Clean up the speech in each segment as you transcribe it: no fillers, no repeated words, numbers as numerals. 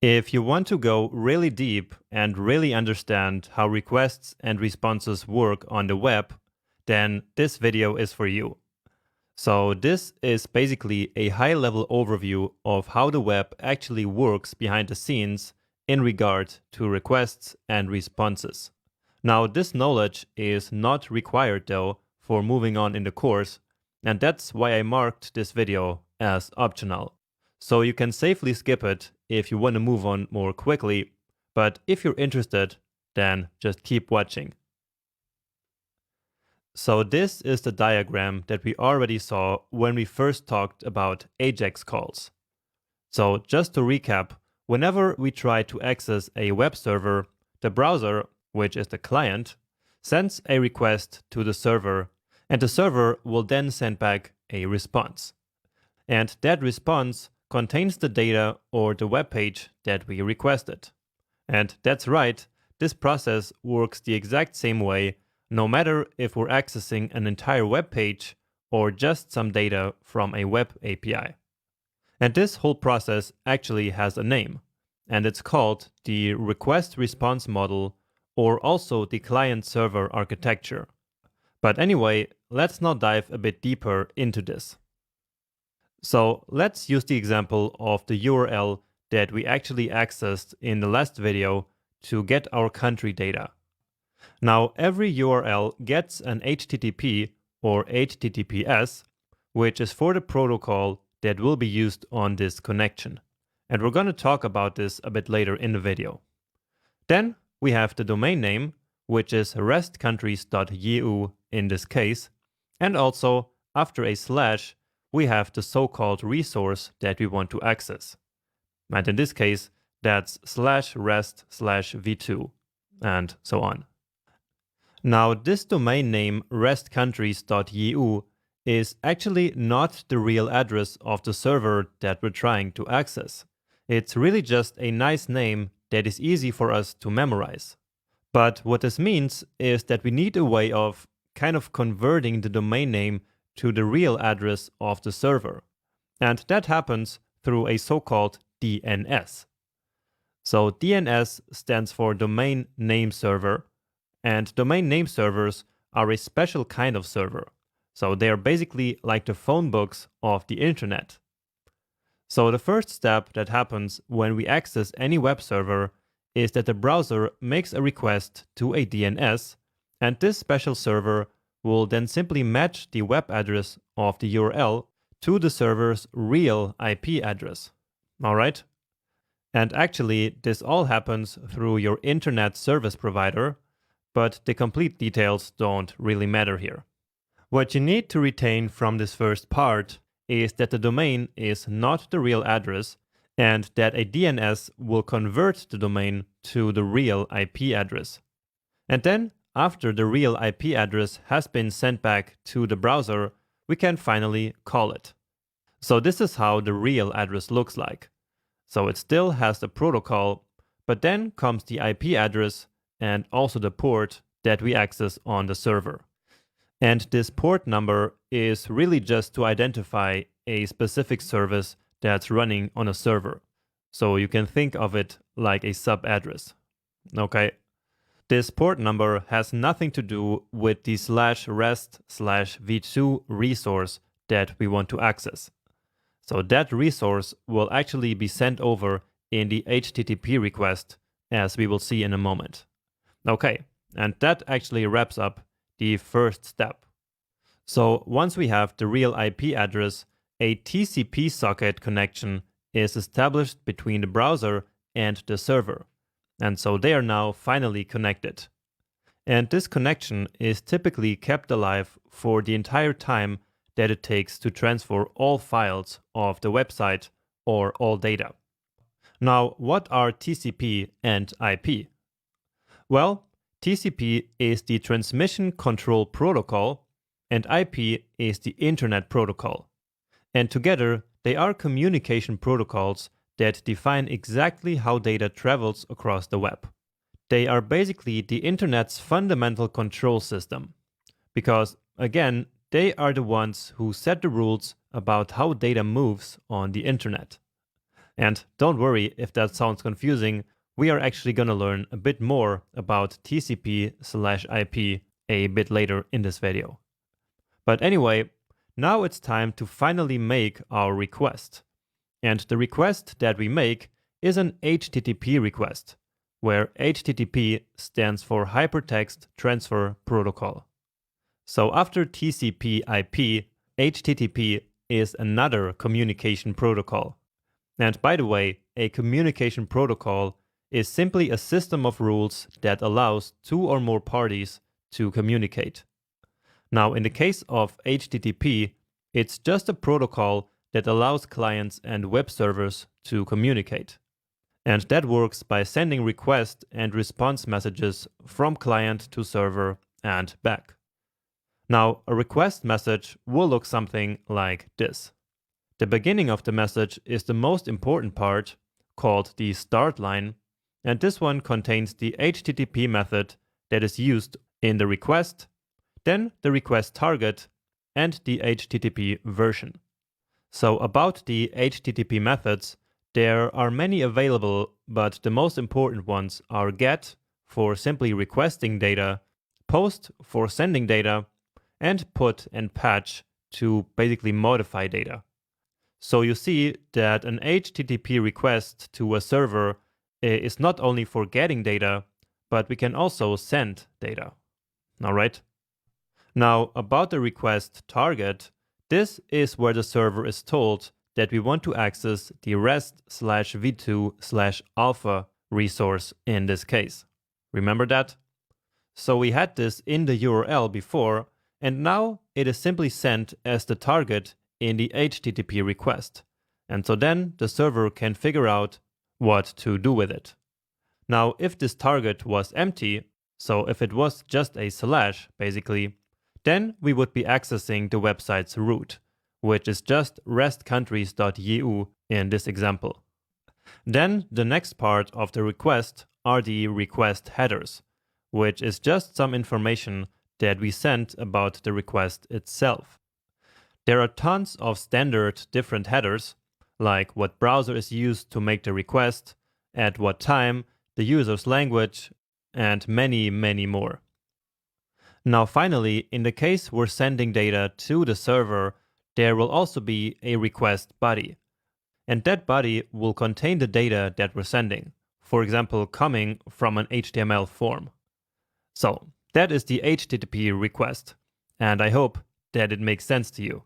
If you want to go really deep and really understand how requests and responses work on the web, then this video is for you. So this is basically a high-level overview of how the web actually works behind the scenes in regard to requests and responses. Now, this knowledge is not required though for moving on in the course, and that's why I marked this video as optional. So you can safely skip it if you want to move on more quickly, but if you're interested, then just keep watching. So this is the diagram that we already saw when we first talked about AJAX calls. So just to recap, whenever we try to access a web server, the browser, which is the client, sends a request to the server, and the server will then send back a response. And that response contains the data or the web page that we requested. And that's right, this process works the exact same way, no matter if we're accessing an entire web page or just some data from a web API. And this whole process actually has a name, and it's called the request-response model, or also the client-server architecture. But anyway, let's now dive a bit deeper into this. So let's use the example of the URL that we actually accessed in the last video to get our country data. Now, every URL gets an HTTP or HTTPS, which is for the protocol that will be used on this connection. And we're going to talk about this a bit later in the video. Then we have the domain name, which is restcountries.eu in this case. And also, after a slash, we have the so-called resource that we want to access. And in this case, that's /rest/v2, and so on. Now, this domain name restcountries.eu is actually not the real address of the server that we're trying to access. It's really just a nice name that is easy for us to memorize. But what this means is that we need a way of kind of converting the domain name to the real address of the server. And that happens through a so-called DNS. So DNS stands for Domain Name Server, and domain name servers are a special kind of server. So they are basically like the phone books of the internet. So the first step that happens when we access any web server is that the browser makes a request to a DNS, and this special server will then simply match the web address of the URL to the server's real IP address. All right? And actually, this all happens through your internet service provider, but the complete details don't really matter here. What you need to retain from this first part is that the domain is not the real address, and that a DNS will convert the domain to the real IP address. And then, after the real IP address has been sent back to the browser, we can finally call it. So this is how the real address looks like. So it still has the protocol, but then comes the IP address and also the port that we access on the server. And this port number is really just to identify a specific service that's running on a server. So you can think of it like a sub-address. Okay? This port number has nothing to do with the /rest/v2 resource that we want to access. So that resource will actually be sent over in the HTTP request, as we will see in a moment. Okay, and that actually wraps up the first step. So once we have the real IP address, a TCP socket connection is established between the browser and the server. And so they are now finally connected. And this connection is typically kept alive for the entire time that it takes to transfer all files of the website or all data. Now, what are TCP and IP? Well, TCP is the Transmission Control Protocol, and IP is the Internet Protocol. And together, they are communication protocols that define exactly how data travels across the web. They are basically the Internet's fundamental control system, because, again, they are the ones who set the rules about how data moves on the Internet. And don't worry if that sounds confusing, we are actually going to learn a bit more about TCP/IP a bit later in this video. But anyway, now it's time to finally make our request. And the request that we make is an HTTP request, where HTTP stands for Hypertext Transfer Protocol. So after TCP/IP, HTTP is another communication protocol. And by the way, a communication protocol is simply a system of rules that allows two or more parties to communicate. Now, in the case of HTTP, it's just a protocol that allows clients and web servers to communicate. And that works by sending request and response messages from client to server and back. Now, a request message will look something like this. The beginning of the message is the most important part, called the start line, and this one contains the HTTP method that is used in the request, then the request target, and the HTTP version. So about the HTTP methods, there are many available, but the most important ones are GET for simply requesting data, POST for sending data, and PUT and PATCH to basically modify data. So you see that an HTTP request to a server is not only for getting data, but we can also send data. All right. Now about the request target, this is where the server is told that we want to access the REST/v2/alpha resource in this case. Remember that? So we had this in the URL before, and now it is simply sent as the target in the HTTP request. And so then the server can figure out what to do with it. Now, if this target was empty, so if it was just a slash, basically, then we would be accessing the website's root, which is just restcountries.eu in this example. Then the next part of the request are the request headers, which is just some information that we sent about the request itself. There are tons of standard different headers, like what browser is used to make the request, at what time, the user's language, and many, many more. Now finally, in the case we're sending data to the server, there will also be a request body. And that body will contain the data that we're sending, for example, coming from an HTML form. So that is the HTTP request, and I hope that it makes sense to you.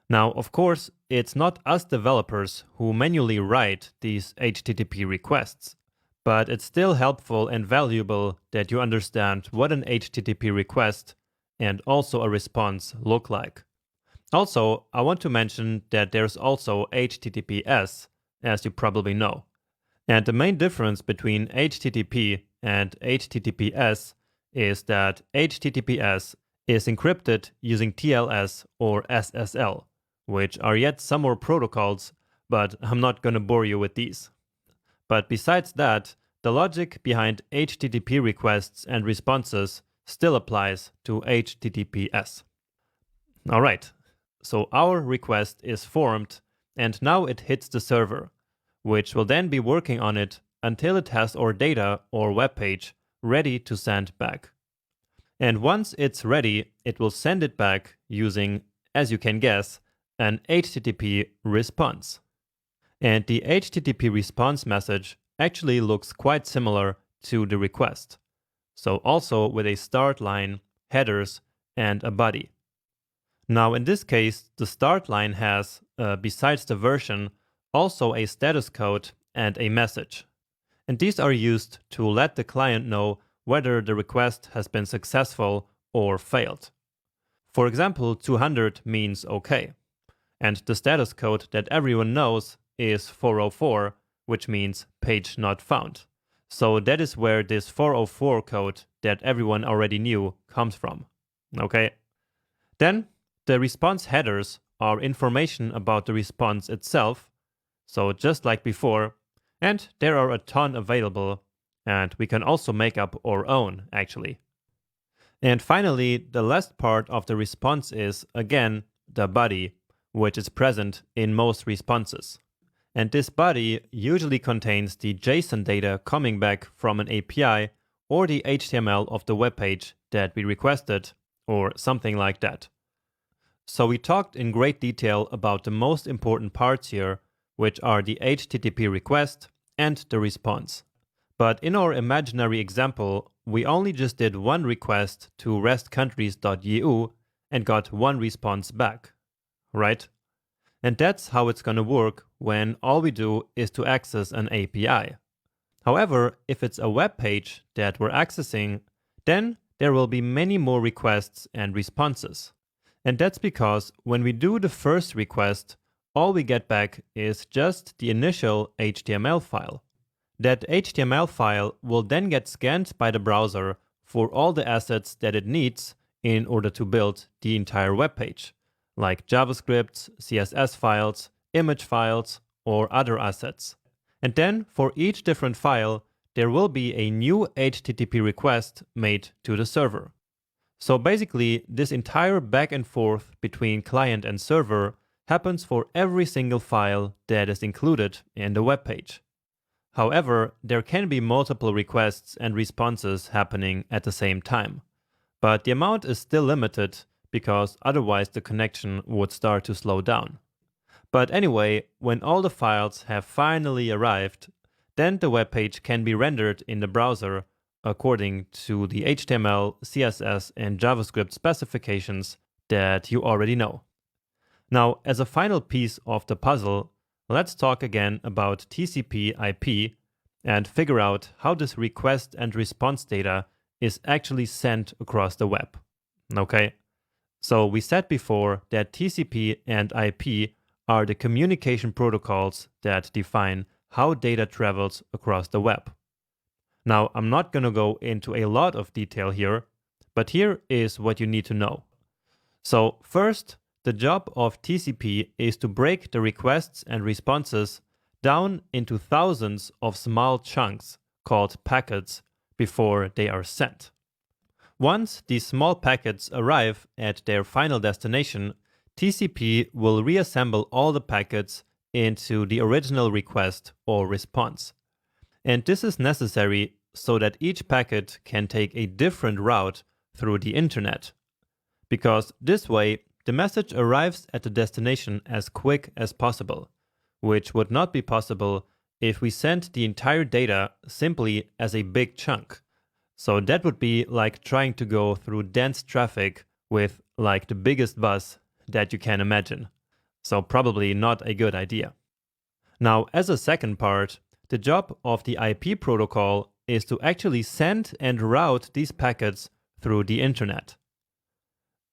Now, of course, it's not us developers who manually write these HTTP requests, but it's still helpful and valuable that you understand what an HTTP request and also a response look like. Also, I want to mention that there's also HTTPS, as you probably know. And the main difference between HTTP and HTTPS is that HTTPS is encrypted using TLS or SSL, which are yet some more protocols, but I'm not going to bore you with these. But besides that, the logic behind HTTP requests and responses still applies to HTTPS. All right, so our request is formed, and now it hits the server, which will then be working on it until it has our data or web page ready to send back. And once it's ready, it will send it back using, as you can guess, an HTTP response. And the HTTP response message actually looks quite similar to the request. So also with a start line, headers, and a body. Now in this case, the start line has, besides the version, also a status code and a message. And these are used to let the client know whether the request has been successful or failed. For example, 200 means OK. And the status code that everyone knows is 404, which means page not found. So that is where this 404 code that everyone already knew comes from. Okay? Then the response headers are information about the response itself. So just like before, and there are a ton available, and we can also make up our own actually. And finally, the last part of the response is, again, the body, which is present in most responses. And this body usually contains the JSON data coming back from an API or the HTML of the web page that we requested, or something like that. So we talked in great detail about the most important parts here, which are the HTTP request and the response. But in our imaginary example, we only just did one request to restcountries.eu and got one response back, right? And that's how it's going to work when all we do is to access an API. However, if it's a web page that we're accessing, then there will be many more requests and responses. And that's because when we do the first request, all we get back is just the initial HTML file. That HTML file will then get scanned by the browser for all the assets that it needs in order to build the entire web page, like JavaScript, CSS files, image files, or other assets. And then for each different file, there will be a new HTTP request made to the server. So basically, this entire back and forth between client and server happens for every single file that is included in the web page. However, there can be multiple requests and responses happening at the same time. But the amount is still limited because otherwise the connection would start to slow down. But anyway, when all the files have finally arrived, then the web page can be rendered in the browser according to the HTML, CSS, and JavaScript specifications that you already know. Now, as a final piece of the puzzle, let's talk again about TCP/IP and figure out how this request and response data is actually sent across the web. Okay? So we said before that TCP and IP are the communication protocols that define how data travels across the web. Now, I'm not going to go into a lot of detail here, but here is what you need to know. So first, the job of TCP is to break the requests and responses down into thousands of small chunks called packets before they are sent. Once these small packets arrive at their final destination, TCP will reassemble all the packets into the original request or response. And this is necessary so that each packet can take a different route through the internet. Because this way, the message arrives at the destination as quick as possible, which would not be possible if we sent the entire data simply as a big chunk. So that would be like trying to go through dense traffic with like the biggest bus that you can imagine. So probably not a good idea. Now, as a second part, the job of the IP protocol is to actually send and route these packets through the internet.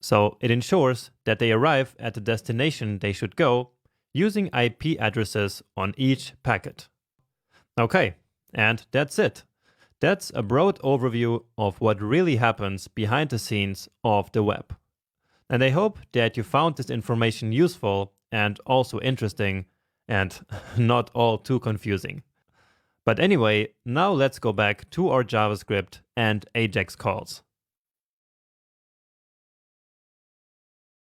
So it ensures that they arrive at the destination they should go using IP addresses on each packet. Okay, and that's it. That's a broad overview of what really happens behind the scenes of the web. And I hope that you found this information useful and also interesting and not all too confusing. But anyway, now let's go back to our JavaScript and AJAX calls.